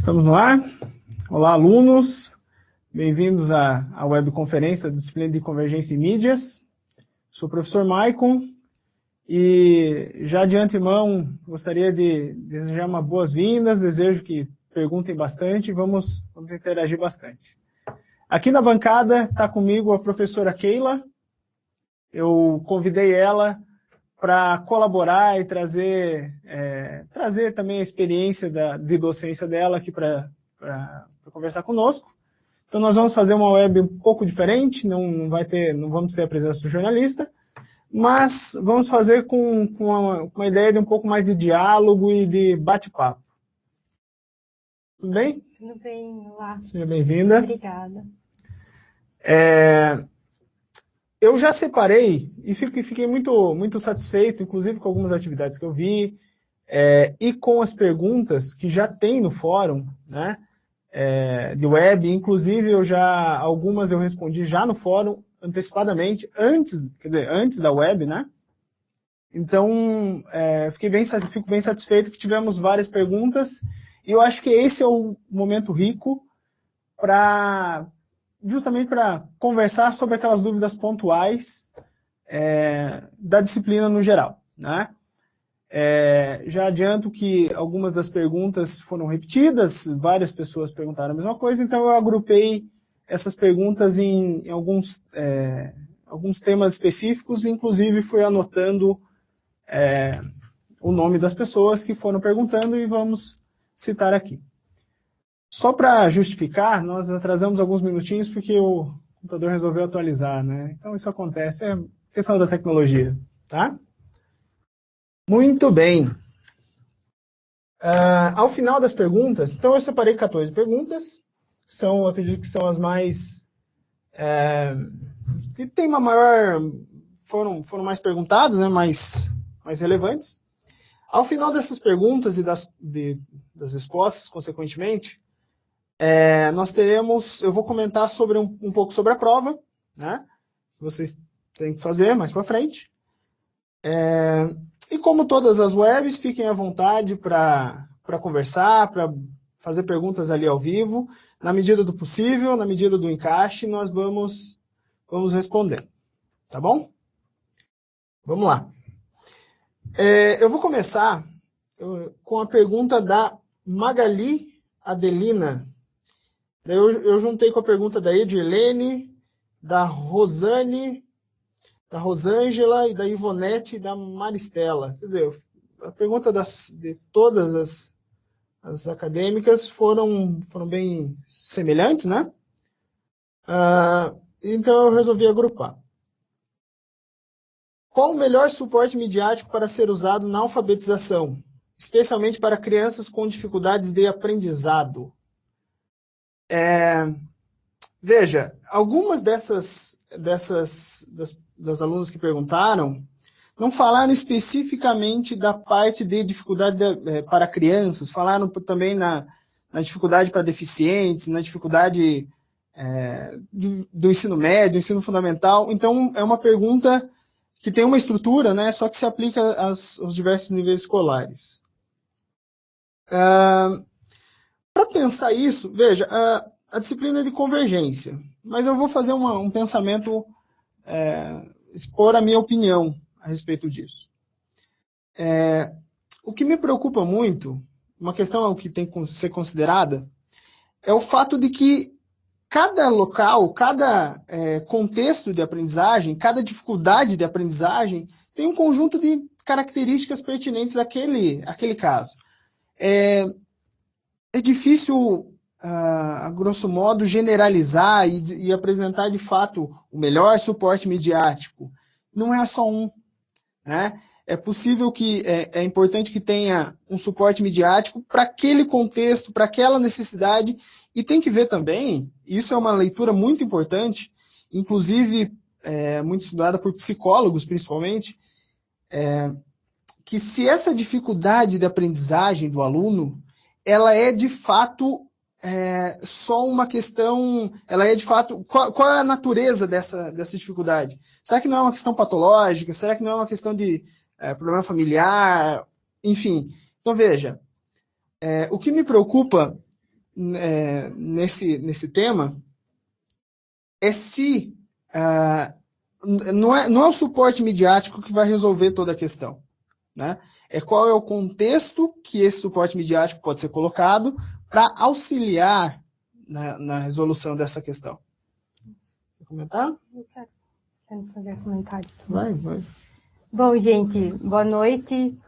Estamos no ar. Olá, alunos. Bem-vindos à webconferência da disciplina de Convergência e Mídias. Sou o professor Maicon e já de antemão gostaria de desejar uma boas-vindas, desejo que perguntem bastante e vamos interagir bastante. Aqui na bancada está comigo a professora Keila. Eu convidei ela para colaborar e trazer também a experiência de docência dela aqui para conversar conosco. Então nós vamos fazer uma web um pouco diferente, não vamos ter a presença do jornalista, mas vamos fazer com uma ideia de um pouco mais de diálogo e de bate-papo. Tudo bem? Tudo bem, olá. Seja bem-vinda. Obrigada. Eu já separei e fiquei muito satisfeito, inclusive com algumas atividades que eu vi, e com as perguntas que já tem no fórum, né, de web. Inclusive, algumas eu respondi já no fórum, antecipadamente, antes da web, né? Então, fico bem satisfeito que tivemos várias perguntas, e eu acho que esse é o momento rico justamente para conversar sobre aquelas dúvidas pontuais da disciplina no geral, né? Já adianto que algumas das perguntas foram repetidas, várias pessoas perguntaram a mesma coisa, então eu agrupei essas perguntas em alguns temas específicos, inclusive fui anotando o nome das pessoas que foram perguntando e vamos citar aqui. Só para justificar, nós atrasamos alguns minutinhos porque o computador resolveu atualizar, né? Então isso acontece, é questão da tecnologia, tá? Muito bem. Ao final das perguntas, então eu separei 14 perguntas, acredito que são as mais que tem uma maior, foram mais perguntadas, né, mais relevantes. Ao final dessas perguntas e das respostas, consequentemente, eu vou comentar sobre um pouco sobre a prova, né, que vocês têm que fazer mais para frente. E como todas as webs, fiquem à vontade para conversar, para fazer perguntas ali ao vivo. Na medida do possível, na medida do encaixe, nós vamos respondendo. Tá bom? Vamos lá. Eu vou começar com a pergunta da Magali Adelina. Eu juntei com a pergunta da Edirlene, da Rosane, da Rosângela, e da Ivonete e da Maristela. Quer dizer, a pergunta de todas as acadêmicas foram bem semelhantes, né? Então eu resolvi agrupar. Qual o melhor suporte midiático para ser usado na alfabetização, especialmente para crianças com dificuldades de aprendizado? Veja, algumas das alunas que perguntaram não falaram especificamente da parte de dificuldades para crianças, falaram também na dificuldade para deficientes, na dificuldade do ensino médio, ensino fundamental. Então, é uma pergunta que tem uma estrutura, né, só que se aplica aos diversos níveis escolares. Para pensar isso, veja, a disciplina é de convergência, mas eu vou fazer um pensamento, expor a minha opinião a respeito disso. O que me preocupa muito, uma questão que tem que ser considerada, é o fato de que cada local, cada contexto de aprendizagem, cada dificuldade de aprendizagem tem um conjunto de características pertinentes àquele caso. É difícil, a grosso modo, generalizar e apresentar, de fato, o melhor suporte midiático. Não é só um, né? É possível que, é importante que tenha um suporte midiático para aquele contexto, para aquela necessidade, e tem que ver também, isso é uma leitura muito importante, inclusive muito estudada por psicólogos, principalmente, que se essa dificuldade de aprendizagem do aluno, ela é de fato só uma questão, ela é de fato, qual é a natureza dessa dificuldade? Será que não é uma questão patológica? Será que não é uma questão de problema familiar? Enfim, então veja, o que me preocupa nesse tema é se não é o suporte midiático que vai resolver toda a questão, né? É qual é o contexto que esse suporte midiático pode ser colocado para auxiliar na resolução dessa questão. Quer comentar? Eu quero fazer comentários também. Vai. Bom, gente, boa noite.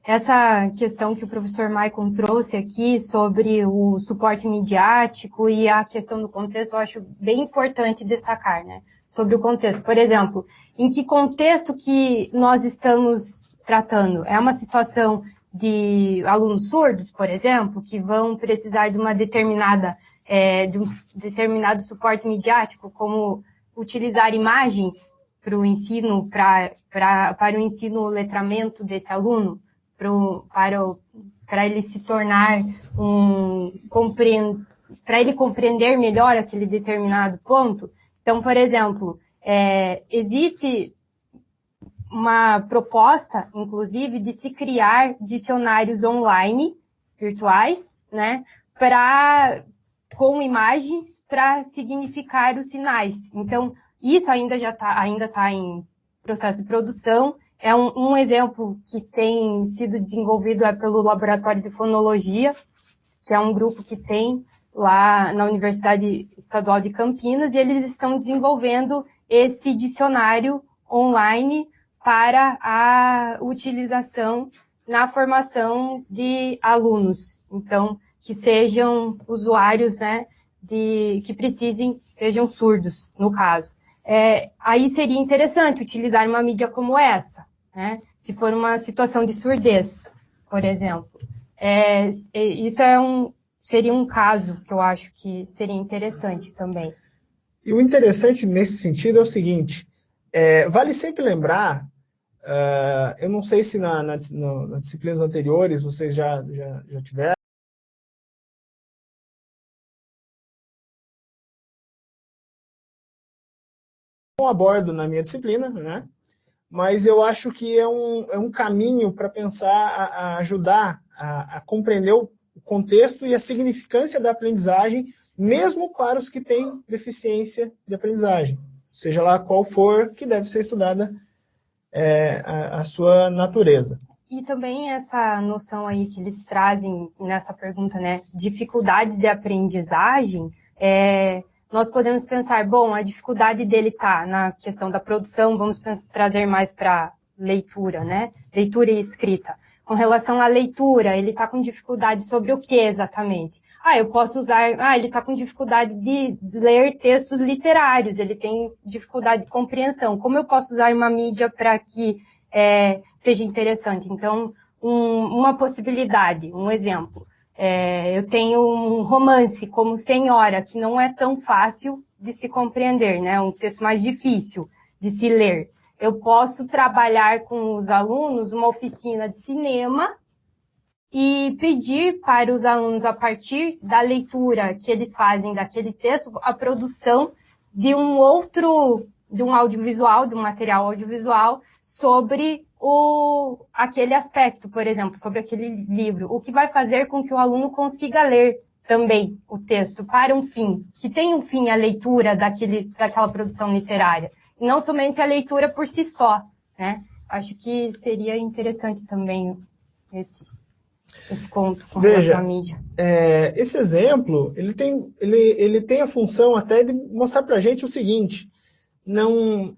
Essa questão que o professor Maicon trouxe aqui sobre o suporte midiático e a questão do contexto, eu acho bem importante destacar, né? Sobre o contexto. Por exemplo, em que contexto que nós estamos tratando? É uma situação de alunos surdos, por exemplo, que vão precisar de uma de um determinado suporte midiático, como utilizar imagens para o ensino, para o ensino letramento desse aluno, para ele se tornar para ele compreender melhor aquele determinado ponto. Então, por exemplo, existe uma proposta, inclusive, de se criar dicionários online, virtuais, né, com imagens para significar os sinais. Então, isso ainda está em processo de produção. É um exemplo que tem sido desenvolvido pelo Laboratório de Fonologia, que é um grupo que tem lá na Universidade Estadual de Campinas, e eles estão desenvolvendo esse dicionário online para a utilização na formação de alunos. Então, que sejam usuários, né, sejam surdos, no caso. Aí seria interessante utilizar uma mídia como essa, né, se for uma situação de surdez, por exemplo. Isso seria um caso que eu acho que seria interessante também. E o interessante nesse sentido é o seguinte, vale sempre lembrar, eu não sei se nas disciplinas anteriores vocês já tiveram, não abordo na minha disciplina, né? Mas eu acho que é um caminho para pensar, a ajudar a compreender o contexto e a significância da aprendizagem, mesmo para os que têm deficiência de aprendizagem, seja lá qual for que deve ser estudada a sua natureza. E também essa noção aí que eles trazem nessa pergunta, né, dificuldades de aprendizagem, nós podemos pensar, bom, a dificuldade dele está na questão da produção, vamos trazer mais para leitura, né? Leitura e escrita. Com relação à leitura, ele está com dificuldade sobre o que exatamente? Eu posso usar... ele está com dificuldade de ler textos literários, ele tem dificuldade de compreensão. Como eu posso usar uma mídia para que seja interessante? Então, uma possibilidade, um exemplo. Eu tenho um romance como Senhora, que não é tão fácil de se compreender, né? Um texto mais difícil de se ler. Eu posso trabalhar com os alunos uma oficina de cinema e pedir para os alunos, a partir da leitura que eles fazem daquele texto, a produção de um audiovisual, de um material audiovisual sobre aquele aspecto, por exemplo, sobre aquele livro, o que vai fazer com que o aluno consiga ler também o texto para um fim, que tenha um fim a leitura daquela produção literária, e não somente a leitura por si só, né? Acho que seria interessante também esse ponto com relação à mídia. Esse exemplo, ele tem a função até de mostrar para a gente o seguinte, não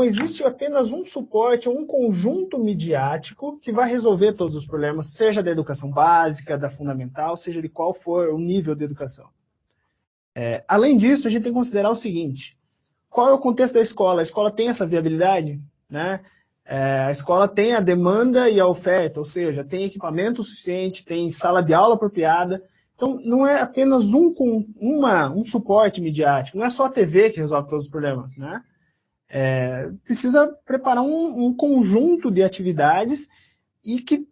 existe apenas um suporte, um conjunto midiático que vai resolver todos os problemas, seja da educação básica, da fundamental, seja de qual for o nível de educação. Além disso, a gente tem que considerar o seguinte, qual é o contexto da escola? A escola tem essa viabilidade, né? A escola tem a demanda e a oferta, ou seja, tem equipamento suficiente, tem sala de aula apropriada. Então, não é apenas um suporte midiático, não é só a TV que resolve todos os problemas, né? Precisa preparar um conjunto de atividades e que,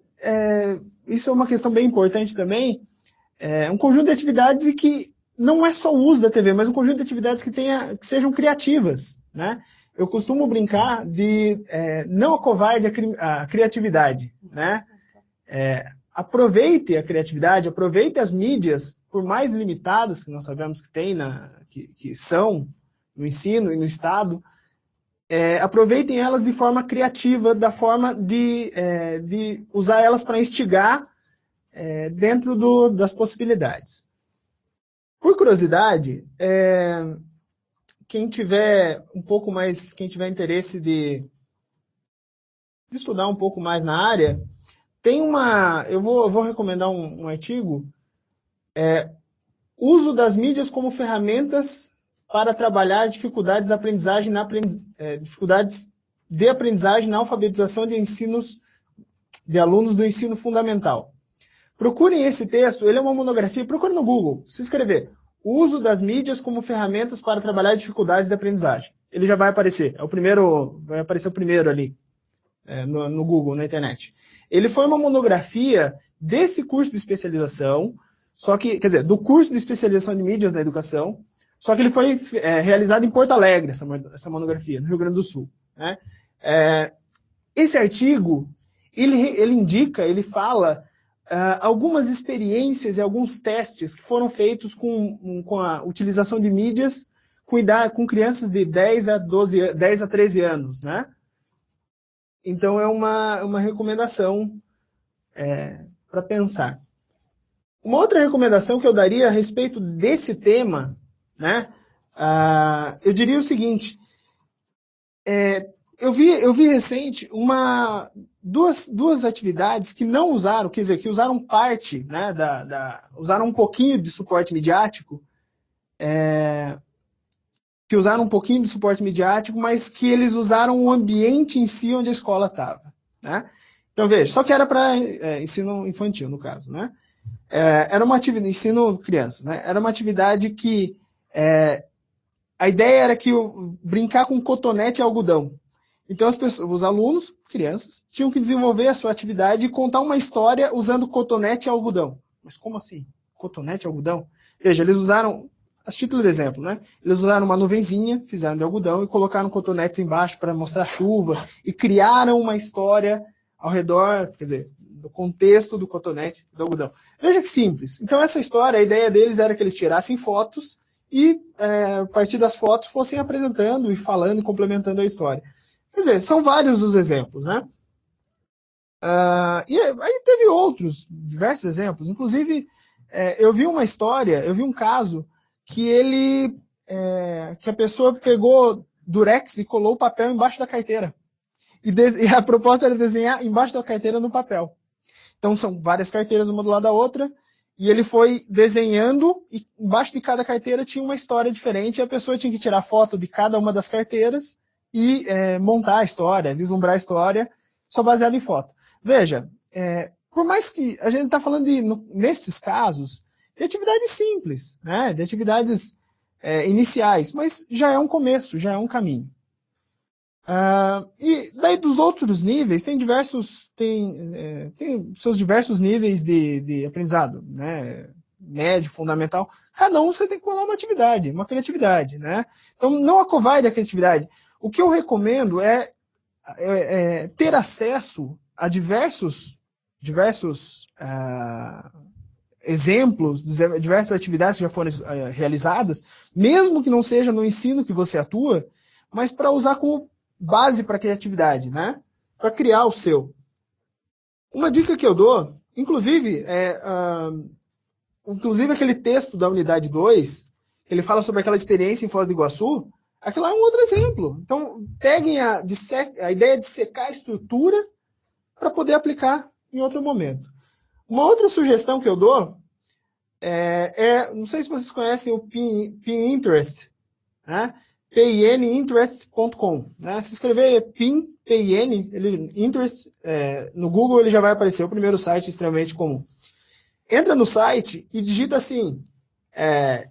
isso é uma questão bem importante também, um conjunto de atividades e que não é só o uso da TV, mas um conjunto de atividades que sejam criativas, né? Eu costumo brincar de não acovarde a criatividade, né? aproveite a criatividade, aproveite as mídias, por mais limitadas que nós sabemos que tem, que são no ensino e no Estado, aproveitem elas de forma criativa, da forma de usar elas para instigar dentro das possibilidades. Por curiosidade, quem tiver interesse de estudar um pouco mais na área, eu vou recomendar um artigo, uso das mídias como ferramentas para trabalhar as dificuldades da aprendizagem dificuldades de aprendizagem na alfabetização de alunos do ensino fundamental. Procurem esse texto, ele é uma monografia, procure no Google, se escrever, uso das mídias como ferramentas para trabalhar dificuldades de aprendizagem. Ele já vai aparecer, vai aparecer o primeiro ali, no Google, na internet. Ele foi uma monografia desse curso de especialização, do curso de especialização de mídias na educação, só que ele foi realizado em Porto Alegre, essa monografia, no Rio Grande do Sul. Né? Esse artigo, ele fala algumas experiências e alguns testes que foram feitos com a utilização de mídias com crianças de 10 a 13 anos. Né? Então, é uma recomendação para pensar. Uma outra recomendação que eu daria a respeito desse tema, né, eu diria o seguinte, eu vi recente duas atividades que não usaram, quer dizer, que usaram parte, né, usaram um pouquinho de suporte midiático, mas que eles usaram o ambiente em si onde a escola estava. Né? Então, veja, só que era para ensino infantil, no caso. Né? Era uma atividade, ensino crianças. Né? Era uma atividade que a ideia era brincar com cotonete e algodão. Então, os alunos, crianças, tinham que desenvolver a sua atividade e contar uma história usando cotonete e algodão. Mas como assim? Cotonete e algodão? Veja, eles usaram... A título de exemplo, né? Eles usaram uma nuvenzinha, fizeram de algodão e colocaram cotonetes embaixo para mostrar chuva e criaram uma história ao redor, quer dizer, do contexto do cotonete e do algodão. Veja que simples. Então, essa história, a ideia deles era que eles tirassem fotos e, a partir das fotos, fossem apresentando e falando e complementando a história. Quer dizer, são vários os exemplos, né? E aí teve diversos exemplos. Inclusive, eu vi um caso que a pessoa pegou durex e colou o papel embaixo da carteira. E a proposta era desenhar embaixo da carteira no papel. Então são várias carteiras uma do lado da outra, e ele foi desenhando, e embaixo de cada carteira tinha uma história diferente, e a pessoa tinha que tirar foto de cada uma das carteiras e montar a história, vislumbrar a história, só baseado em foto. Veja, por mais que a gente está falando nesses casos, de atividades simples, né? De atividades iniciais, mas já é um começo, já é um caminho. E daí dos outros níveis, tem seus diversos níveis de aprendizado, né? Médio, fundamental. Cada um você tem que colar uma atividade, uma criatividade, né? Então não acovarde a criatividade. O que eu recomendo é ter acesso a diversos exemplos, diversas atividades que já foram realizadas, mesmo que não seja no ensino que você atua, mas para usar como base para a criatividade, né? Para criar o seu. Uma dica que eu dou, inclusive aquele texto da unidade 2, ele fala sobre aquela experiência em Foz do Iguaçu, aquilo é um outro exemplo. Então, peguem a ideia de secar a estrutura para poder aplicar em outro momento. Uma outra sugestão que eu dou não sei se vocês conhecem o Pinterest, né? pininterest.com. Né? Se escrever Pinterest, no Google ele já vai aparecer, o primeiro site extremamente comum. Entra no site e digita assim,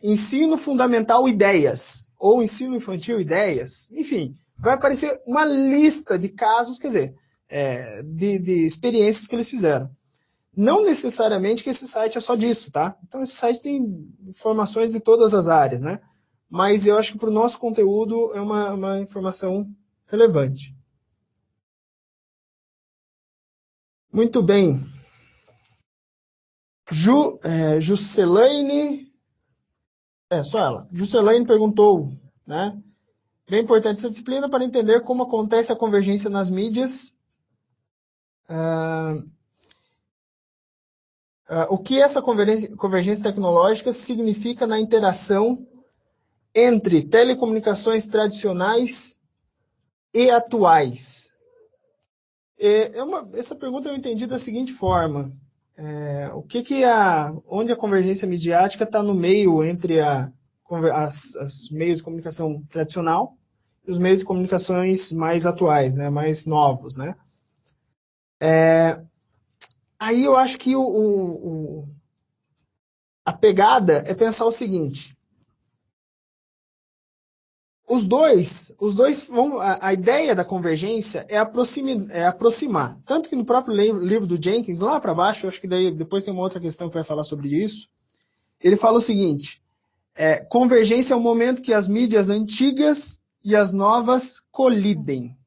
ensino fundamental ideias, ou ensino infantil ideias, enfim, vai aparecer uma lista de casos, quer dizer, de experiências que eles fizeram. Não necessariamente que esse site é só disso, tá? Então esse site tem informações de todas as áreas, né? Mas eu acho que para o nosso conteúdo é uma informação relevante. Muito bem. Juscelane, só ela. Juscelane perguntou, né? Bem importante essa disciplina para entender como acontece a convergência nas mídias. O que essa convergência tecnológica significa na interação entre telecomunicações tradicionais e atuais? Essa pergunta eu entendi da seguinte forma. Onde a convergência midiática está no meio entre os meios de comunicação tradicional e os meios de comunicações mais atuais, né, mais novos, né? Aí eu acho que a pegada é pensar o seguinte: os dois vão. A ideia da convergência é aproximar. Tanto que no próprio livro do Jenkins, lá para baixo, acho que daí depois tem uma outra questão que vai falar sobre isso. Ele fala o seguinte: convergência é o momento que as mídias antigas e as novas colidem.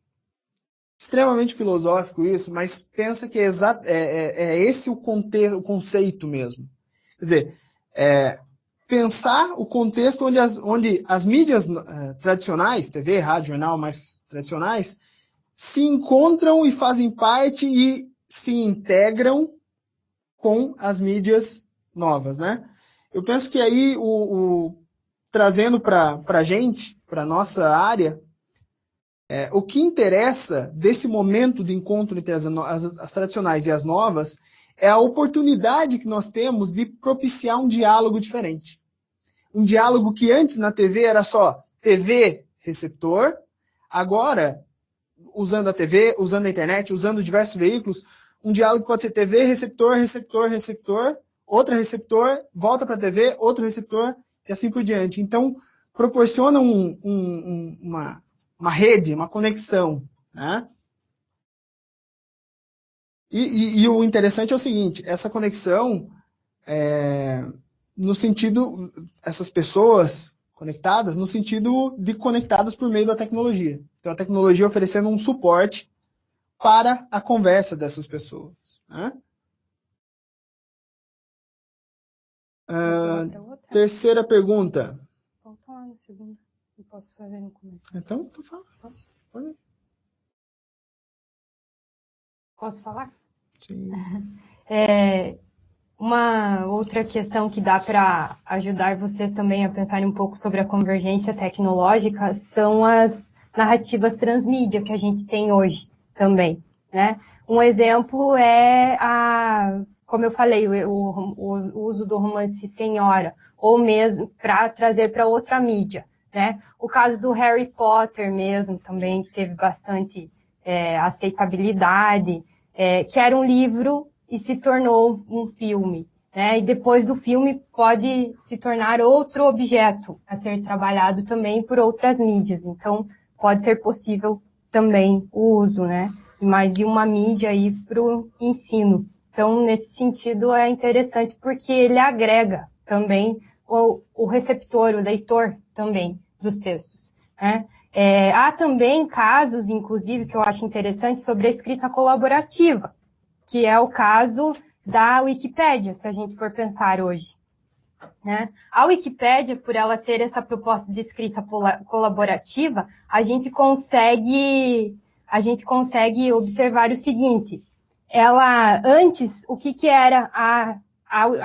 Extremamente filosófico isso, mas pensa que é esse o conceito mesmo. Quer dizer, pensar o contexto onde as mídias tradicionais, TV, rádio, jornal mais tradicionais, se encontram e fazem parte e se integram com as mídias novas, né? Eu penso que aí, trazendo para a gente, para a nossa área, o que interessa desse momento de encontro entre as tradicionais e as novas é a oportunidade que nós temos de propiciar um diálogo diferente. Um diálogo que antes na TV era só TV, receptor, agora, usando a TV, usando a internet, usando diversos veículos, um diálogo que pode ser TV, receptor, receptor, receptor, outra receptor, volta para a TV, outro receptor, e assim por diante. Então, proporciona uma rede, uma conexão, né? E o interessante é o seguinte: essa conexão, no sentido, essas pessoas conectadas, no sentido de conectadas por meio da tecnologia. Então, a tecnologia oferecendo um suporte para a conversa dessas pessoas, né? Terceira pergunta. Volta lá no segundo. Eu posso fazer no começo. Então fala. Posso? Pode. Posso falar? Sim. Uma outra questão que dá para ajudar vocês também a pensarem um pouco sobre a convergência tecnológica são as narrativas transmídia que a gente tem hoje também, né? Um exemplo é como eu falei, o uso do romance senhora, ou mesmo para trazer para outra mídia, né? O caso do Harry Potter mesmo também teve bastante aceitabilidade, que era um livro e se tornou um filme, né? E depois do filme pode se tornar outro objeto a ser trabalhado também por outras mídias. Então, pode ser possível também o uso, né? De mais de uma mídia aí para o ensino. Então, nesse sentido, é interessante porque ele agrega também o receptor, o leitor também dos textos, né? Há também casos, inclusive, que eu acho interessante sobre a escrita colaborativa, que é o caso da Wikipédia, se a gente for pensar hoje, né? A Wikipédia, por ela ter essa proposta de escrita colaborativa, a gente consegue observar o seguinte: antes, o que era a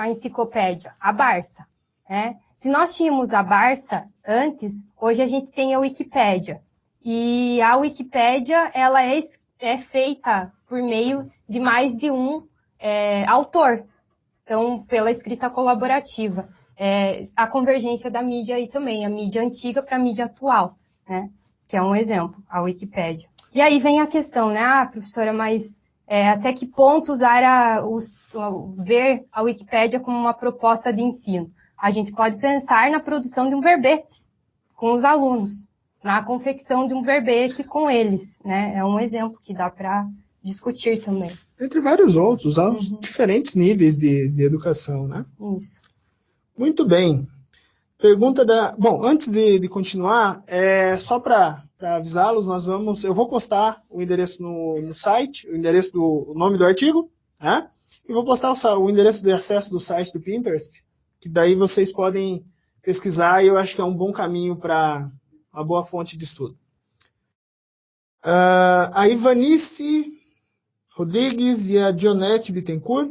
enciclopédia? A Barça, né? Se nós tínhamos a Barça antes, hoje a gente tem a Wikipédia. E a Wikipédia, ela é feita por meio de mais de um autor. Então, pela escrita colaborativa. A convergência da mídia aí também, a mídia antiga para a mídia atual, né? Que é um exemplo, a Wikipédia. E aí vem a questão, né? Professora, mas até que ponto ver a Wikipédia como uma proposta de ensino? A gente pode pensar na produção de um verbete com os alunos, na confecção de um verbete com eles, né? É um exemplo que dá para discutir também. Entre vários outros, há os diferentes níveis de educação, né? Isso. Muito bem. Pergunta Bom, antes de continuar, só para avisá-los, eu vou postar o endereço no site, o nome do artigo, né? E vou postar o endereço de acesso do site do Pinterest, que daí vocês podem pesquisar e eu acho que é um bom caminho para uma boa fonte de estudo. A Ivanice Rodrigues e a Dionete Bittencourt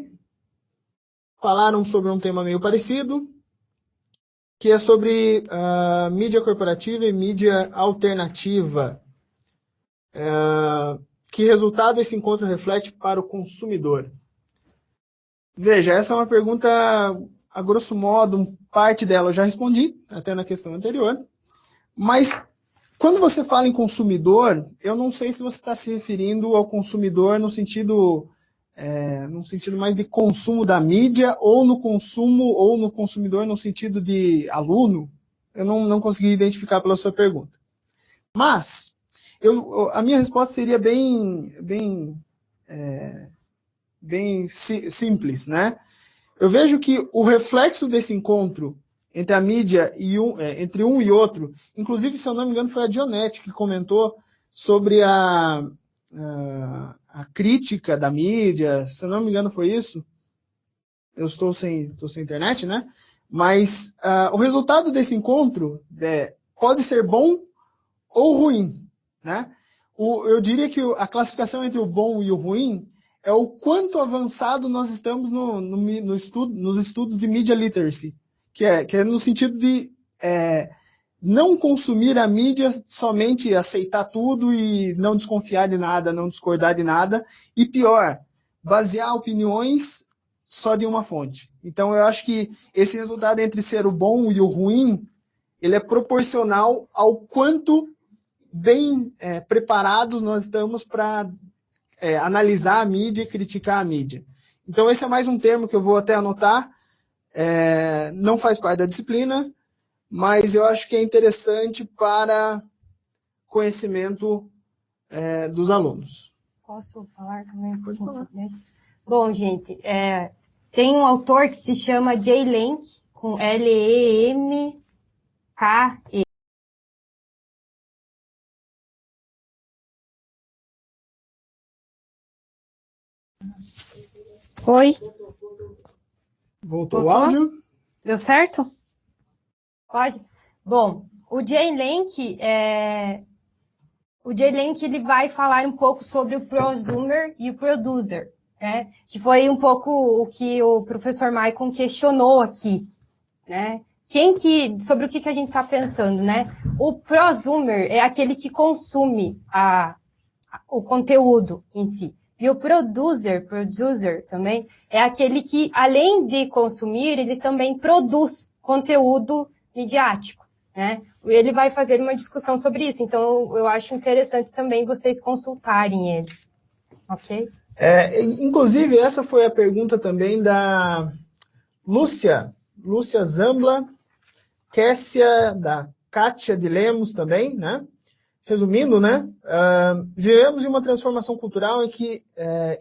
falaram sobre um tema meio parecido, que é sobre mídia corporativa e mídia alternativa. Que resultado esse encontro reflete para o consumidor? Veja, essa é uma pergunta, a grosso modo, parte dela eu já respondi, até na questão anterior, mas quando você fala em consumidor, eu não sei se você está se referindo ao consumidor no sentido mais de consumo da mídia ou no consumidor no sentido de aluno. Eu não consegui identificar pela sua pergunta. Mas a minha resposta seria bem simples, né? Eu vejo que o reflexo desse encontro entre a mídia e entre um e outro, inclusive, se eu não me engano, foi a Dionete que comentou sobre a crítica da mídia, se eu não me engano foi isso. Eu estou sem internet, né? Mas o resultado desse encontro pode ser bom ou ruim, né? Eu diria que a classificação entre o bom e o ruim é o quanto avançado nós estamos nos estudos de media literacy, que é no sentido de não consumir a mídia, somente aceitar tudo e não desconfiar de nada, não discordar de nada, e pior, basear opiniões só de uma fonte. Então eu acho que esse resultado entre ser o bom e o ruim, ele é proporcional ao quanto bem preparados nós estamos para analisar a mídia e criticar a mídia. Então esse é mais um termo que eu vou até anotar, não faz parte da disciplina, mas eu acho que é interessante para conhecimento dos alunos. Posso falar também? Pode falar. Bom, gente, tem um autor que se chama Jay Lenk, com Lemke. Oi? Voltou o áudio? Deu certo? Pode? Bom, o Jay Lenk, ele vai falar um pouco sobre o prosumer e o producer, né? Que foi um pouco o que o professor Maicon questionou aqui, né? Sobre o que a gente está pensando, né? O prosumer é aquele que consome o conteúdo em si. E o producer também, é aquele que, além de consumir, ele também produz conteúdo midiático, né? Ele vai fazer uma discussão sobre isso, então eu acho interessante também vocês consultarem ele, ok? Inclusive, essa foi a pergunta também da Lúcia Zambla, Kessia, da Kátia de Lemos também, né? Resumindo, né? Vivemos em uma transformação cultural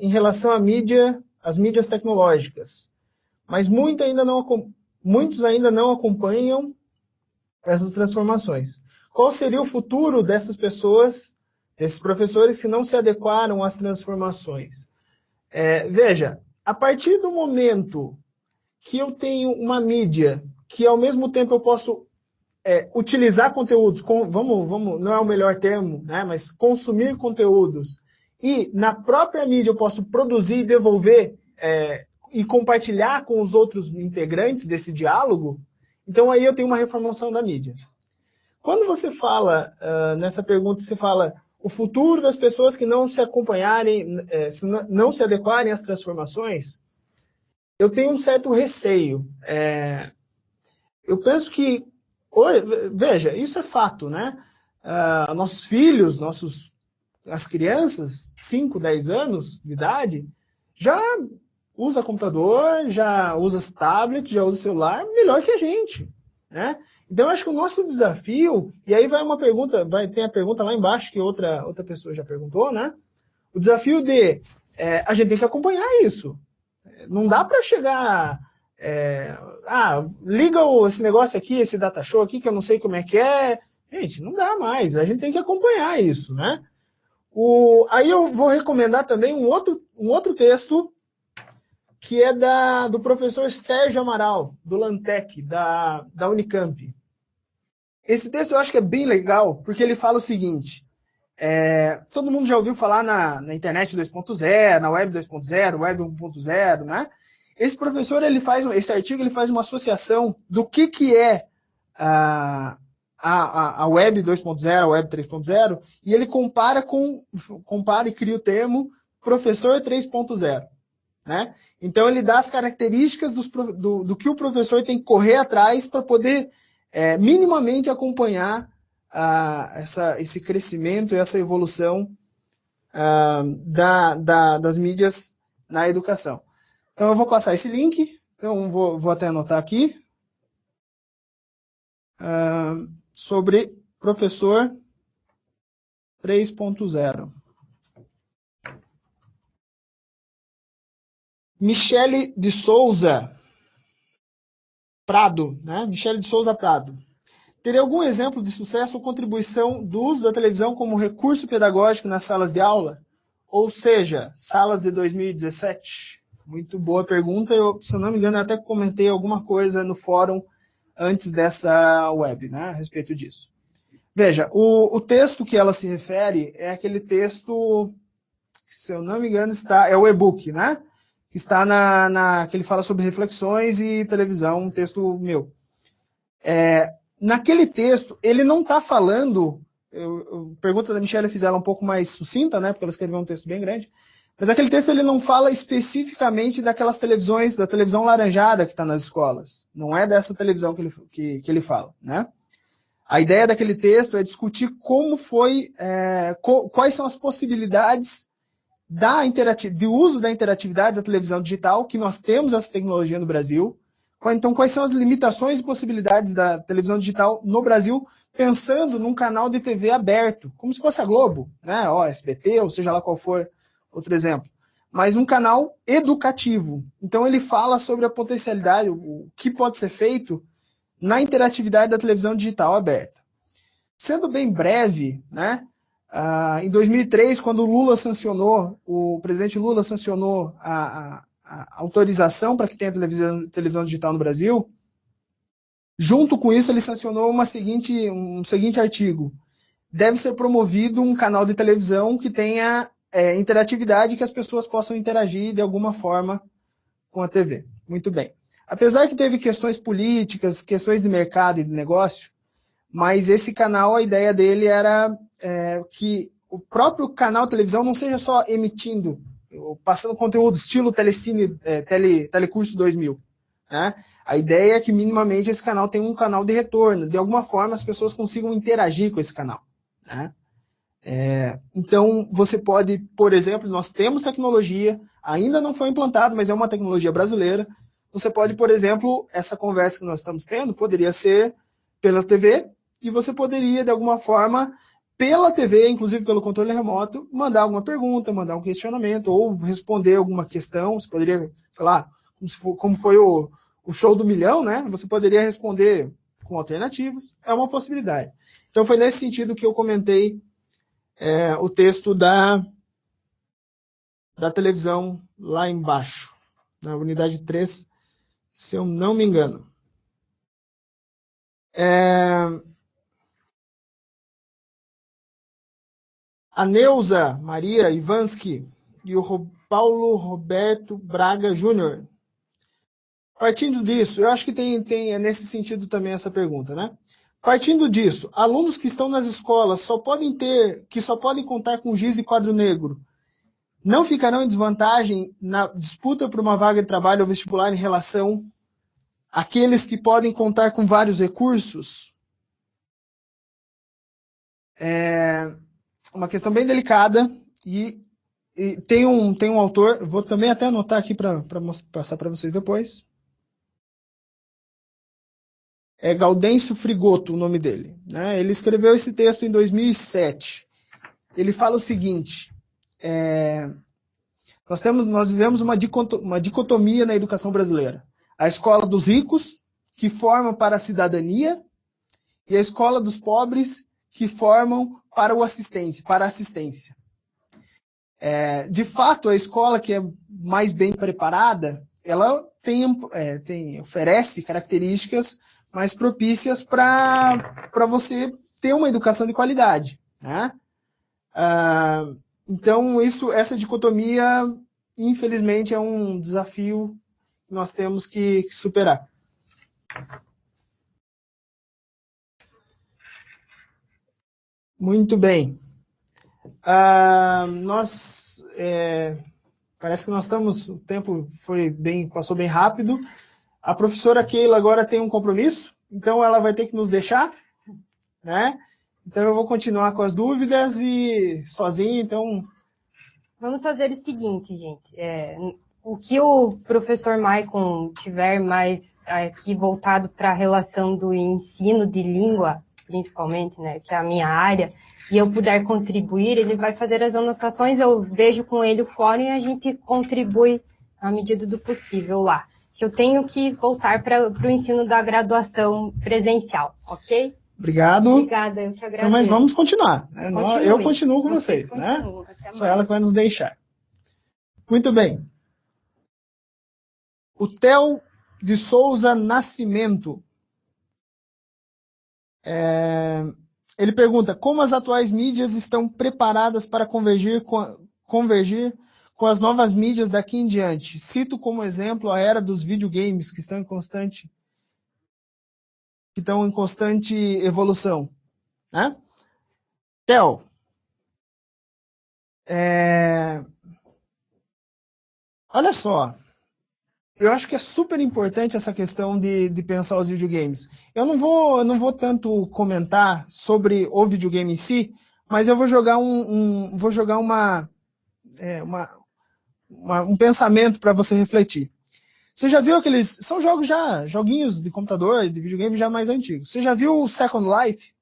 em relação às mídias tecnológicas, mas muitos ainda não acompanham essas transformações. Qual seria o futuro dessas pessoas, desses professores que não se adequaram às transformações? Veja, a partir do momento que eu tenho uma mídia que, ao mesmo tempo, eu posso utilizar conteúdos, não é o melhor termo, né, mas consumir conteúdos, e na própria mídia eu posso produzir e devolver e compartilhar com os outros integrantes desse diálogo, então aí eu tenho uma reformulação da mídia. Quando você fala, nessa pergunta, você fala o futuro das pessoas que não se não se adequarem às transformações, eu tenho um certo receio. Eu penso que veja, isso é fato, né? Nossos filhos, as crianças, 5, 10 anos de idade, já usa computador, já usa tablet, já usa celular melhor que a gente, né? Então, eu acho que o nosso desafio, e aí vai uma pergunta, tem a pergunta lá embaixo que outra pessoa já perguntou, né? O desafio a gente tem que acompanhar isso. Não dá para chegar... liga esse negócio aqui, esse data show aqui, que eu não sei como é que é. Gente, não dá mais. A gente tem que acompanhar isso, né? Aí eu vou recomendar também um outro texto que é do professor Sérgio Amaral, do Lantec, da Unicamp. Esse texto eu acho que é bem legal, porque ele fala o seguinte, todo mundo já ouviu falar na internet 2.0, na web 2.0, web 1.0, né? Esse professor, esse artigo, ele faz uma associação do que é a web 2.0, a web 3.0, e ele compara e cria o termo professor 3.0, né? Então ele dá as características do que o professor tem que correr atrás para poder minimamente acompanhar esse crescimento e essa evolução das mídias na educação. Então eu vou passar esse link, então vou até anotar aqui, sobre professor 3.0. Michele de Souza Prado, né? Michele de Souza Prado. Teria algum exemplo de sucesso ou contribuição do uso da televisão como recurso pedagógico nas salas de aula? Ou seja, salas de 2017? Muito boa pergunta. Se eu não me engano, eu até comentei alguma coisa no fórum antes dessa web, né, a respeito disso. Veja, o texto que ela se refere é aquele texto, se eu não me engano, é o e-book, né? Que está que ele fala sobre reflexões e televisão, um texto meu. Naquele texto, ele não está falando, a pergunta da Michelle eu fiz ela um pouco mais sucinta, né, porque ela escreveu um texto bem grande, mas aquele texto ele não fala especificamente daquelas televisões, da televisão laranjada que está nas escolas. Não é dessa televisão que ele fala, né? A ideia daquele texto é discutir como quais são as possibilidades de uso da interatividade da televisão digital, que nós temos essa tecnologia no Brasil. Então, quais são as limitações e possibilidades da televisão digital no Brasil, pensando num canal de TV aberto, como se fosse a Globo, né? SBT, ou seja lá qual for outro exemplo. Mas um canal educativo. Então, ele fala sobre a potencialidade, o que pode ser feito na interatividade da televisão digital aberta. Sendo bem breve, né? Em 2003, quando o presidente Lula sancionou a autorização para que tenha televisão digital no Brasil, junto com isso ele sancionou um seguinte artigo. Deve ser promovido um canal de televisão que tenha interatividade, que as pessoas possam interagir de alguma forma com a TV. Muito bem. Apesar que teve questões políticas, questões de mercado e de negócio, mas esse canal, a ideia dele era que o próprio canal de televisão não seja só emitindo, passando conteúdo estilo Telecine, Telecurso 2000. Né? A ideia é que minimamente esse canal tenha um canal de retorno. De alguma forma as pessoas consigam interagir com esse canal. Né? Então você pode, por exemplo, nós temos tecnologia, ainda não foi implantado, mas é uma tecnologia brasileira. Você pode, por exemplo, essa conversa que nós estamos tendo poderia ser pela TV, e você poderia, de alguma forma, pela TV, inclusive pelo controle remoto, mandar alguma pergunta, mandar um questionamento, ou responder alguma questão. Você poderia, sei lá, como foi o show do milhão, né? Você poderia responder com alternativas. É uma possibilidade. Então, foi nesse sentido que eu comentei o texto da televisão lá embaixo, na unidade 3, se eu não me engano. A Neuza Maria Ivansky e o Paulo Roberto Braga Júnior. Partindo disso, eu acho que tem nesse sentido também essa pergunta, né? Partindo disso, alunos que estão nas escolas só podem contar com giz e quadro negro, não ficarão em desvantagem na disputa por uma vaga de trabalho ou vestibular em relação àqueles que podem contar com vários recursos? Uma questão bem delicada e tem um autor, vou também até anotar aqui para passar para vocês depois. É Gaudêncio Frigoto o nome dele. Né? Ele escreveu esse texto em 2007. Ele fala o seguinte, nós vivemos uma dicotomia na educação brasileira. A escola dos ricos, que formam para a cidadania, e a escola dos pobres, que formam para a assistência. De fato, a escola que é mais bem preparada, ela oferece características mais propícias para você ter uma educação de qualidade, né? Então, essa dicotomia, infelizmente, é um desafio que nós temos que superar. Muito bem. Parece que o tempo passou bem rápido. A professora Keila agora tem um compromisso, então ela vai ter que nos deixar, né? Então eu vou continuar com as dúvidas e sozinho, então... Vamos fazer o seguinte, gente. O que o professor Maicon tiver mais aqui voltado para a relação do ensino de língua, principalmente, né, que é a minha área, e eu puder contribuir, ele vai fazer as anotações, eu vejo com ele o fórum e a gente contribui à medida do possível lá. Eu tenho que voltar para o ensino da graduação presencial, ok? Obrigado. Obrigada, eu que agradeço. Então, mas vamos continuar. Né? Eu continuo com vocês, né? Só ela que vai nos deixar. Muito bem. O Theo de Souza Nascimento. Ele pergunta, como as atuais mídias estão preparadas para convergir com as novas mídias daqui em diante? Cito como exemplo a era dos videogames, que estão em constante evolução. Né? Theo, olha só, eu acho que é super importante essa questão de pensar os videogames. Eu não vou tanto comentar sobre o videogame em si, mas eu vou jogar um pensamento para você refletir. Você já viu aqueles... São joguinhos de computador, de videogame já mais antigos. Você já viu o Second Life?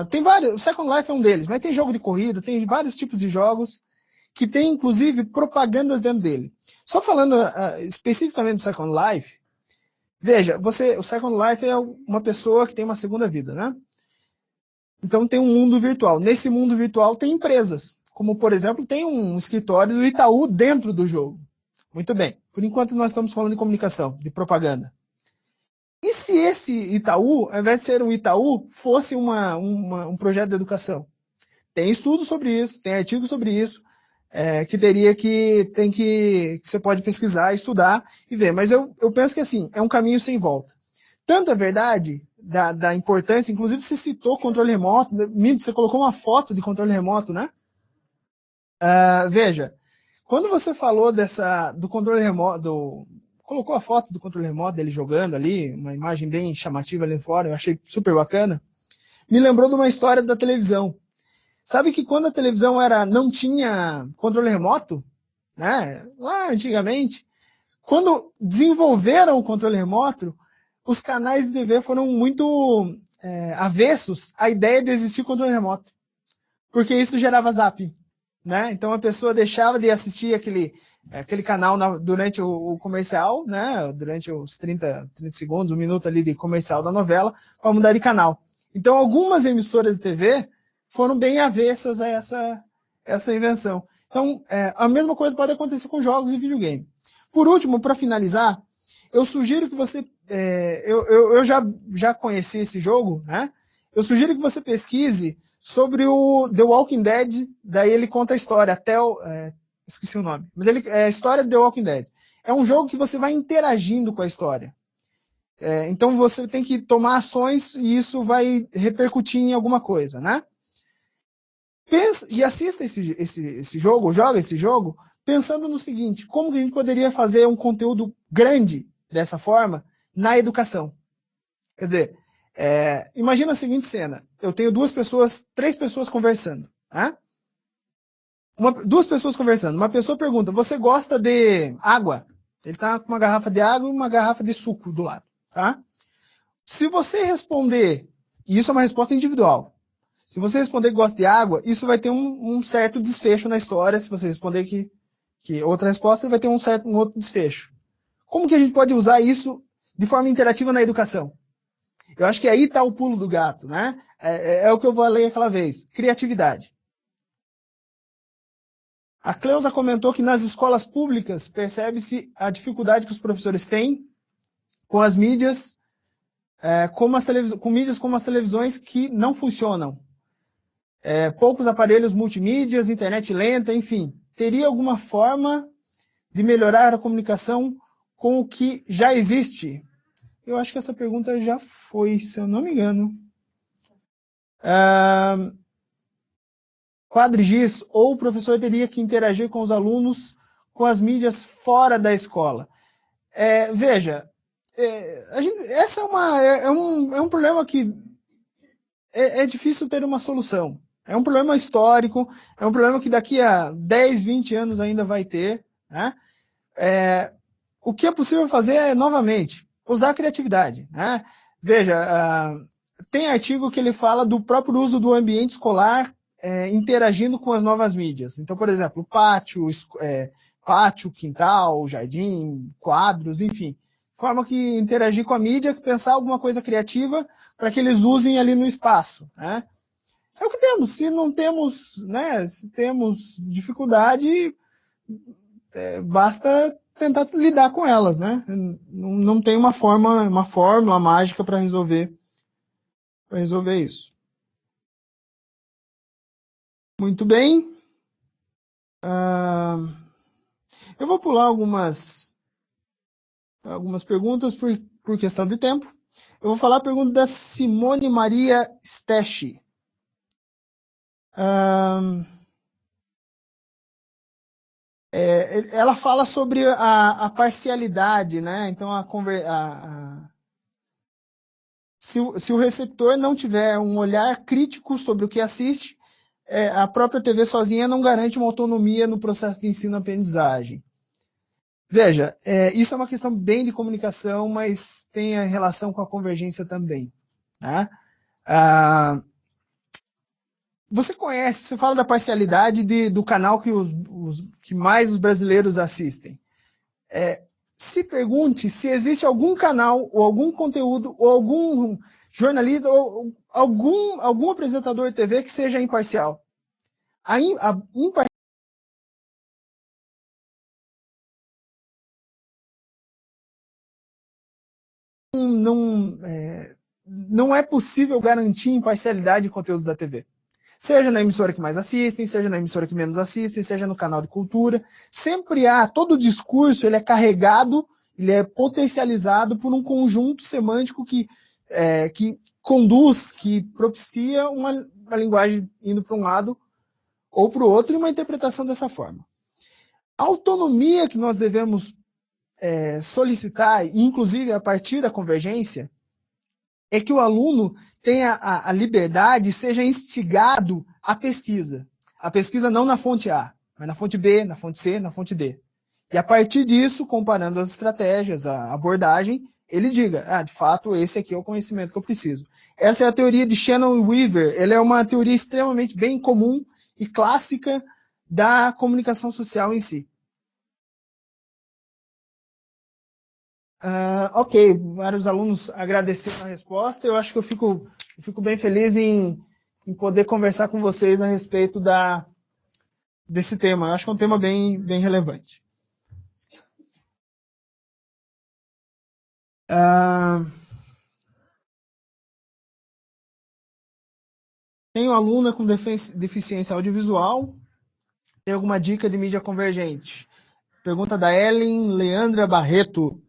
Tem vários... O Second Life é um deles, mas tem jogo de corrida, tem vários tipos de jogos que tem, inclusive, propagandas dentro dele. Só falando especificamente do Second Life, veja, o Second Life é uma pessoa que tem uma segunda vida, né? Então tem um mundo virtual. Nesse mundo virtual tem empresas, como, por exemplo, tem um escritório do Itaú dentro do jogo. Muito bem. Por enquanto nós estamos falando de comunicação, de propaganda. E se esse Itaú, ao invés de ser um Itaú, fosse um projeto de educação? Tem estudos sobre isso, tem artigos sobre isso, que você pode pesquisar, estudar e ver. Mas eu penso que assim, é um caminho sem volta. Tanto é verdade da importância, inclusive você citou controle remoto, você colocou uma foto de controle remoto, né? Veja, quando você falou do controle remoto, colocou a foto do controle remoto dele jogando ali, uma imagem bem chamativa ali fora, eu achei super bacana, me lembrou de uma história da televisão. Sabe que quando a televisão não tinha controle remoto, né, lá antigamente, quando desenvolveram o controle remoto, os canais de TV foram muito avessos à ideia de existir controle remoto, porque isso gerava zapping, né? Então a pessoa deixava de assistir aquele canal durante o comercial, né, durante os 30 segundos, um minuto ali de comercial da novela, para mudar de canal. Então algumas emissoras de TV foram bem avessas a essa invenção. Então, a mesma coisa pode acontecer com jogos e videogame. Por último, para finalizar, eu sugiro que você... eu já conheci esse jogo, né? Eu sugiro que você pesquise sobre o The Walking Dead, daí ele conta a história, esqueci o nome, mas é a história do The Walking Dead. É um jogo que você vai interagindo com a história. Então você tem que tomar ações e isso vai repercutir em alguma coisa, né? Pensa e assista esse jogo, joga esse jogo, pensando no seguinte, como que a gente poderia fazer um conteúdo grande dessa forma na educação? Quer dizer, imagina a seguinte cena, eu tenho 3 pessoas conversando, né? Duas pessoas conversando, uma pessoa pergunta, você gosta de água? Ele está com uma garrafa de água e uma garrafa de suco do lado, tá? Se você responder, e isso é uma resposta individual, se você responder que gosta de água, isso vai ter um certo desfecho na história. Se você responder que outra resposta, vai ter um outro desfecho. Como que a gente pode usar isso de forma interativa na educação? Eu acho que aí está o pulo do gato, né? É o que eu falei aquela vez. Criatividade. A Cleusa comentou que nas escolas públicas percebe-se a dificuldade que os professores têm com as mídias, com mídias como as televisões que não funcionam. Poucos aparelhos multimídias, internet lenta, enfim. Teria alguma forma de melhorar a comunicação com o que já existe? Eu acho que essa pergunta já foi, se eu não me engano. Quadrigiz, ou o professor teria que interagir com os alunos com as mídias fora da escola? Veja, essa é um problema que é difícil ter uma solução. É um problema histórico, é um problema que daqui a 10, 20 anos ainda vai ter. Né? O que é possível fazer é, novamente, usar a criatividade. Né? Veja, tem artigo que ele fala do próprio uso do ambiente escolar interagindo com as novas mídias. Então, por exemplo, pátio, quintal, jardim, quadros, enfim. Forma que interagir com a mídia, pensar alguma coisa criativa para que eles usem ali no espaço. Né? É o que temos. Se não temos, né, se temos dificuldade, basta tentar lidar com elas. Né? Não tem uma fórmula mágica para resolver isso. Muito bem. Eu vou pular algumas perguntas por questão de tempo. Eu vou falar a pergunta da Simone Maria Stesch. Ela fala sobre a parcialidade, né? Então, se o receptor não tiver um olhar crítico sobre o que assiste, a própria TV sozinha não garante uma autonomia no processo de ensino-aprendizagem. Veja, isso é uma questão bem de comunicação, mas tem a relação com a convergência também. Tá? Você fala da parcialidade do canal que mais os brasileiros assistem. Se pergunte se existe algum canal, ou algum conteúdo, ou algum jornalista, ou algum apresentador de TV que seja imparcial. A imparcialidade não é possível garantir imparcialidade de conteúdos da TV. Seja na emissora que mais assistem, seja na emissora que menos assistem, seja no canal de cultura. Sempre todo o discurso ele é carregado, ele é potencializado por um conjunto semântico que conduz, que propicia uma linguagem indo para um lado ou para o outro e uma interpretação dessa forma. A autonomia que nós devemos solicitar, inclusive a partir da convergência, é que o aluno tenha a liberdade, seja instigado à pesquisa. A pesquisa não na fonte A, mas na fonte B, na fonte C, na fonte D. E a partir disso, comparando as estratégias, a abordagem, ele diga, de fato, esse aqui é o conhecimento que eu preciso. Essa é a teoria de Shannon e Weaver. Ela é uma teoria extremamente bem comum e clássica da comunicação social em si. Ok, vários alunos agradeceram a resposta. Eu acho que eu fico bem feliz em poder conversar com vocês a respeito desse tema. Eu acho que é um tema bem relevante. Tenho aluna com deficiência audiovisual. Tem alguma dica de mídia convergente? Pergunta da Ellen Leandra Barreto.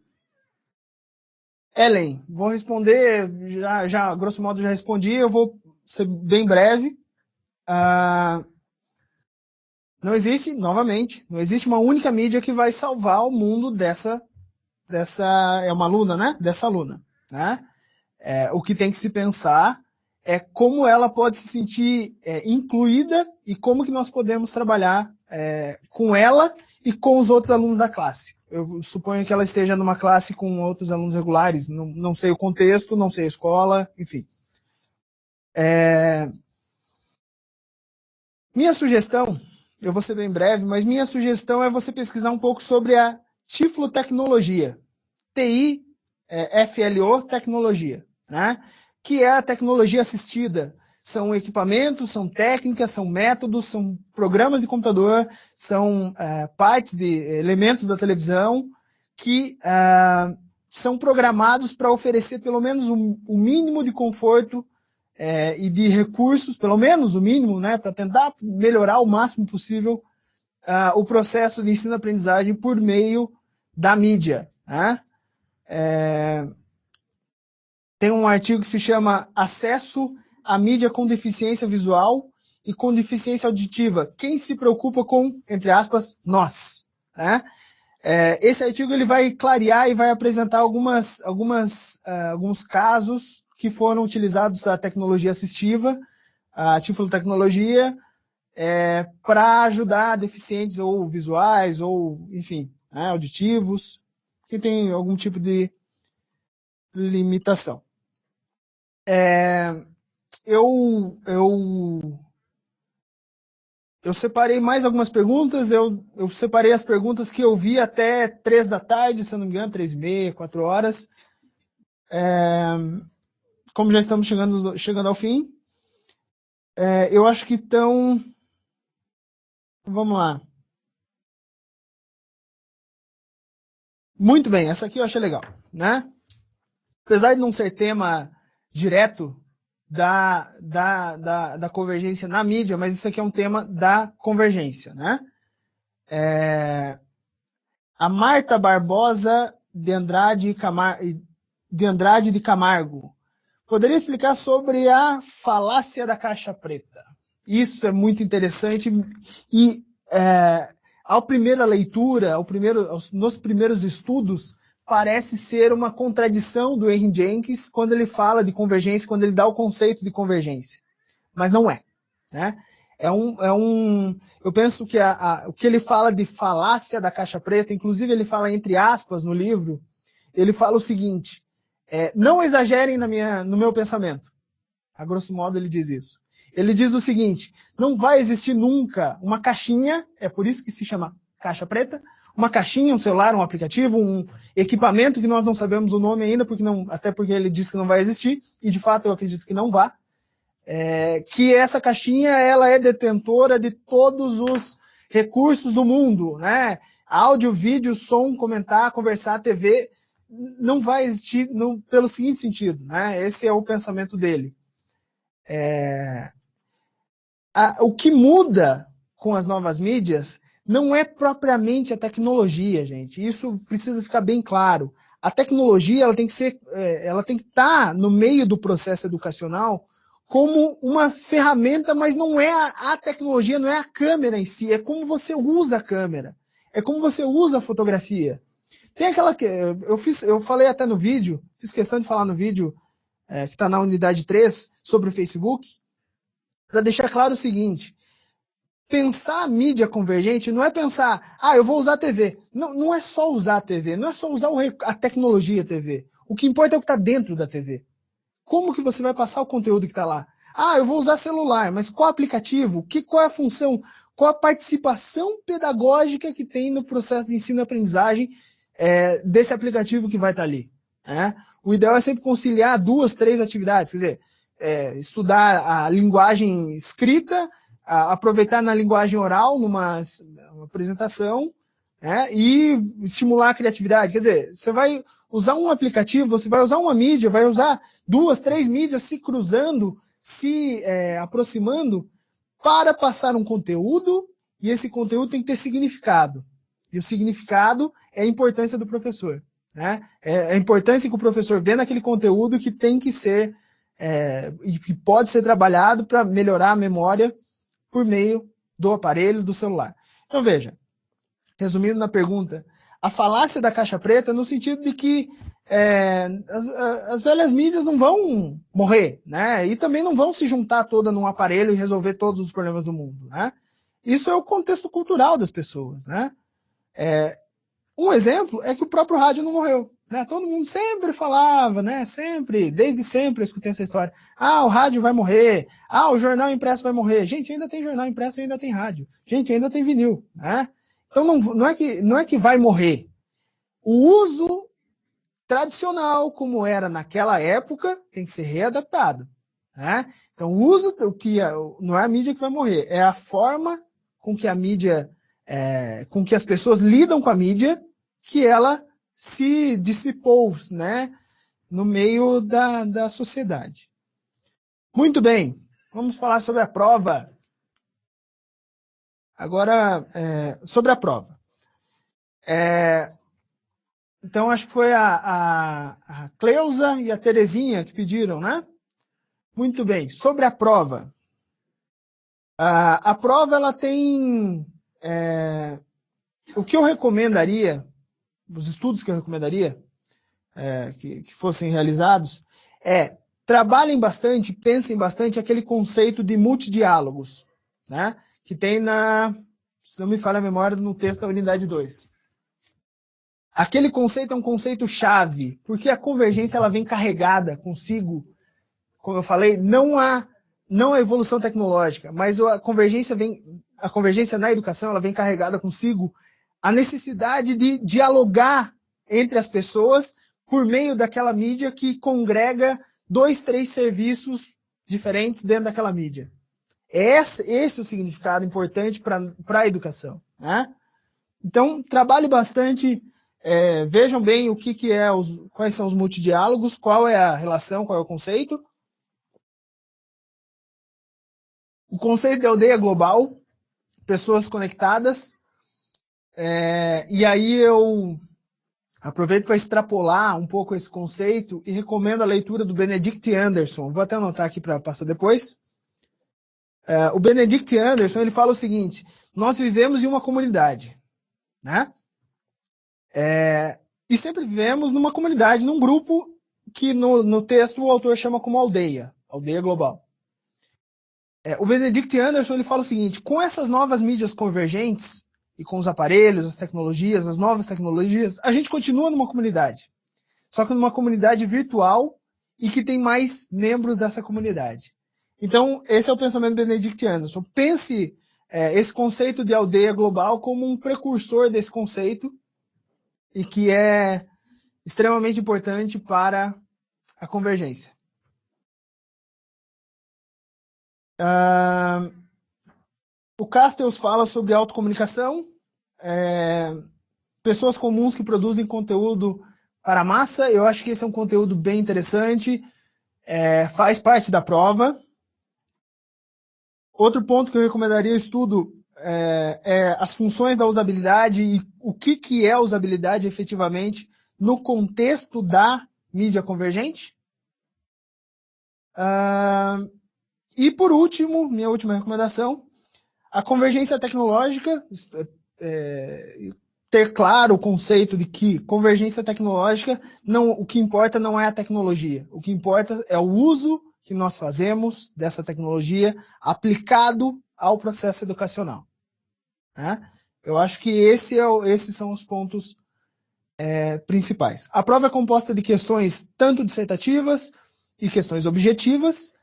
Ellen, vou responder, já grosso modo já respondi, eu vou ser bem breve. Não existe uma única mídia que vai salvar o mundo dessa é uma aluna, né? Dessa aluna. Né? O que tem que se pensar é como ela pode se sentir incluída e como que nós podemos trabalhar com ela e com os outros alunos da classe. Eu suponho que ela esteja numa classe com outros alunos regulares, não sei o contexto, não sei a escola, enfim. Minha sugestão, eu vou ser bem breve, mas minha sugestão é você pesquisar um pouco sobre a tiflotecnologia, TI, FLO, tecnologia, né? Que é a tecnologia assistida. são equipamentos, são técnicas, são métodos, são programas de computador, são partes de elementos da televisão que são programados para oferecer pelo menos o mínimo de conforto e de recursos, pelo menos o mínimo, né, para tentar melhorar o máximo possível o processo de ensino-aprendizagem por meio da mídia. Né? Tem um artigo que se chama Acesso à mídia com deficiência visual e com deficiência auditiva. Quem se preocupa com, entre aspas, nós. Né? Esse artigo ele vai clarear e vai apresentar alguns casos que foram utilizados a tecnologia assistiva, a tiflotecnologia, para ajudar deficientes ou visuais, ou, enfim, né, auditivos, que tem algum tipo de limitação. Eu separei mais algumas perguntas, eu separei as perguntas que eu vi até 3 da tarde, se não me engano, 3h30, 4 horas. Como já estamos chegando ao fim, eu acho que estão... Vamos lá. Muito bem, essa aqui eu achei legal, né? Apesar de não ser tema direto da convergência na mídia, mas isso aqui é um tema da convergência, né? A Marta Barbosa de Andrade de Camargo. Poderia explicar sobre a falácia da caixa preta? Isso é muito interessante e à primeira leitura, nos primeiros estudos, parece ser uma contradição do Henry Jenkins quando ele fala de convergência, quando ele dá o conceito de convergência. Mas não é. Né? Eu penso que o que ele fala de falácia da caixa preta, inclusive ele fala entre aspas no livro, ele fala o seguinte, não exagerem no meu pensamento. A grosso modo ele diz isso. Ele diz o seguinte, não vai existir nunca uma caixinha, é por isso que se chama caixa preta, uma caixinha, um celular, um aplicativo, um equipamento que nós não sabemos o nome ainda, até porque ele diz que não vai existir, e de fato eu acredito que não vá, que essa caixinha ela é detentora de todos os recursos do mundo, né? Áudio, vídeo, som, comentar, conversar, TV, não vai existir pelo seguinte sentido, né? Esse é o pensamento dele. O que muda com as novas mídias não é propriamente a tecnologia, gente. Isso precisa ficar bem claro. A tecnologia ela tem que estar no meio do processo educacional como uma ferramenta, mas não é a tecnologia, não é a câmera em si, é como você usa a câmera, é como você usa a fotografia. Tem aquela que eu falei até no vídeo, fiz questão de falar no vídeo que está na unidade 3 sobre o Facebook, para deixar claro o seguinte. Pensar a mídia convergente não é pensar, eu vou usar a TV. Não é só usar a TV, não é só usar a tecnologia TV. O que importa é o que está dentro da TV. Como que você vai passar o conteúdo que está lá? Eu vou usar celular, mas qual aplicativo? Qual é a função? Qual a participação pedagógica que tem no processo de ensino e aprendizagem desse aplicativo que vai estar ali? O ideal é sempre conciliar 2, 3 atividades, quer dizer, estudar a linguagem escrita, aproveitar na linguagem oral, numa apresentação, e estimular a criatividade. Quer dizer, você vai usar um aplicativo, você vai usar uma mídia, vai usar 2, 3 mídias se cruzando, se aproximando, para passar um conteúdo, e esse conteúdo tem que ter significado. E o significado é a importância do professor. Né? É a importância que o professor vê naquele conteúdo que tem que ser, e que pode ser trabalhado para melhorar a memória por meio do aparelho, do celular. Então, veja, resumindo na pergunta, a falácia da caixa preta no sentido de que as velhas mídias não vão morrer, né? E também não vão se juntar toda num aparelho e resolver todos os problemas do mundo, né? Isso é o contexto cultural das pessoas, né? Um exemplo é que o próprio rádio não morreu. Né? Todo mundo sempre falava, né? Desde sempre eu escutei essa história. O rádio vai morrer. O jornal impresso vai morrer. Gente, ainda tem jornal impresso e ainda tem rádio. Gente, ainda tem vinil. Né? Então não é que vai morrer. O uso tradicional, como era naquela época, tem que ser readaptado. né? Então, o uso não é a mídia que vai morrer, é a forma com que a mídia, com que as pessoas lidam com a mídia, que ela se dissipou, né, no meio da sociedade. Muito bem, vamos falar sobre a prova. Agora, sobre a prova. Então, acho que foi a Cleusa e a Terezinha que pediram, né? Muito bem, sobre a prova. A prova, ela tem... o que eu recomendaria, os estudos que eu recomendaria que fossem realizados, trabalhem bastante, pensem bastante aquele conceito de multidiálogos, né? Que tem se não me falha a memória, no texto da unidade 2. Aquele conceito é um conceito chave, porque a convergência ela vem carregada consigo, como eu falei, não a evolução tecnológica, mas a convergência na educação ela vem carregada consigo a necessidade de dialogar entre as pessoas por meio daquela mídia que congrega 2, 3 serviços diferentes dentro daquela mídia. Esse é o significado importante para a educação, né? Então, trabalhe bastante, vejam bem quais são os multidiálogos, qual é a relação, qual é o conceito. O conceito de aldeia global, pessoas conectadas. E aí eu aproveito para extrapolar um pouco esse conceito e recomendo a leitura do Benedict Anderson. Vou até anotar aqui para passar depois. O Benedict Anderson ele fala o seguinte: nós vivemos em uma comunidade, né? E sempre vivemos numa comunidade, num grupo que no texto o autor chama como aldeia global. O Benedict Anderson ele fala o seguinte: com essas novas mídias convergentes e com os aparelhos, as tecnologias, as novas tecnologias, a gente continua numa comunidade, só que numa comunidade virtual e que tem mais membros dessa comunidade. Então, esse é o pensamento do Benedict Anderson. Pense esse conceito de aldeia global como um precursor desse conceito e que é extremamente importante para a convergência. O Castells fala sobre autocomunicação, pessoas comuns que produzem conteúdo para a massa. Eu acho que esse é um conteúdo bem interessante, faz parte da prova. Outro ponto que eu recomendaria o estudo é as funções da usabilidade e o que é usabilidade efetivamente no contexto da mídia convergente. E por último, minha última recomendação, a convergência tecnológica, ter claro o conceito de que convergência tecnológica, o que importa não é a tecnologia, o que importa é o uso que nós fazemos dessa tecnologia aplicado ao processo educacional, né? Eu acho que esses são os pontos principais. A prova é composta de questões tanto dissertativas e questões objetivas.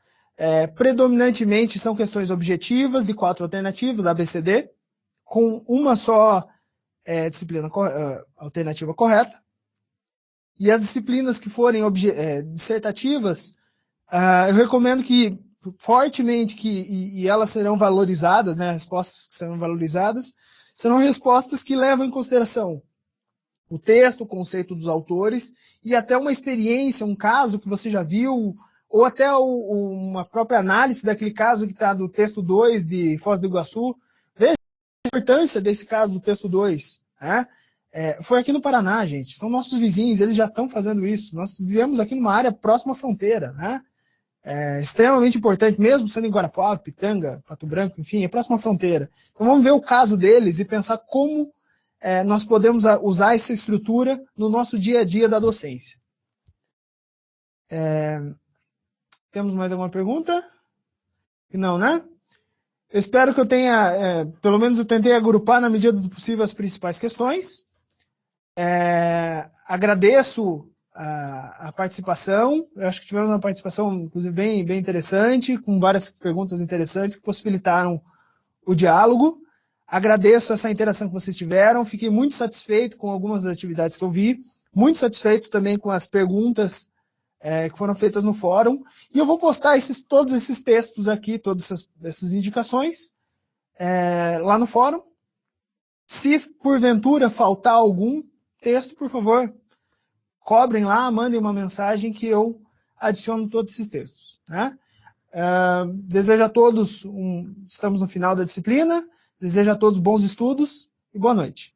Predominantemente são questões objetivas de 4 alternativas, ABCD, com uma só disciplina alternativa correta. E as disciplinas que forem dissertativas, eu recomendo fortemente e elas serão valorizadas, né, respostas que serão valorizadas, serão respostas que levam em consideração o texto, o conceito dos autores e até uma experiência, um caso que você já viu, ou até uma própria análise daquele caso que está do texto 2 de Foz do Iguaçu. Veja a importância desse caso do texto 2. Né? Foi aqui no Paraná, gente. São nossos vizinhos, eles já estão fazendo isso. Nós vivemos aqui numa área próxima à fronteira. Né? Extremamente importante, mesmo sendo em Guarapuava, Pitanga, Pato Branco, enfim, é próxima à fronteira. Então vamos ver o caso deles e pensar como nós podemos usar essa estrutura no nosso dia a dia da docência. Temos mais alguma pergunta? Não, né? Eu espero que eu tenha, pelo menos eu tentei agrupar na medida do possível as principais questões. Agradeço a participação. Eu acho que tivemos uma participação, inclusive, bem interessante, com várias perguntas interessantes que possibilitaram o diálogo. Agradeço essa interação que vocês tiveram. Fiquei muito satisfeito com algumas das atividades que eu vi. Muito satisfeito também com as perguntas que foram feitas no fórum, e eu vou postar todos esses textos aqui, todas essas indicações, lá no fórum. Se porventura faltar algum texto, por favor, cobrem lá, mandem uma mensagem que eu adiciono todos esses textos. Né? Desejo a todos, estamos no final da disciplina, desejo a todos bons estudos e boa noite.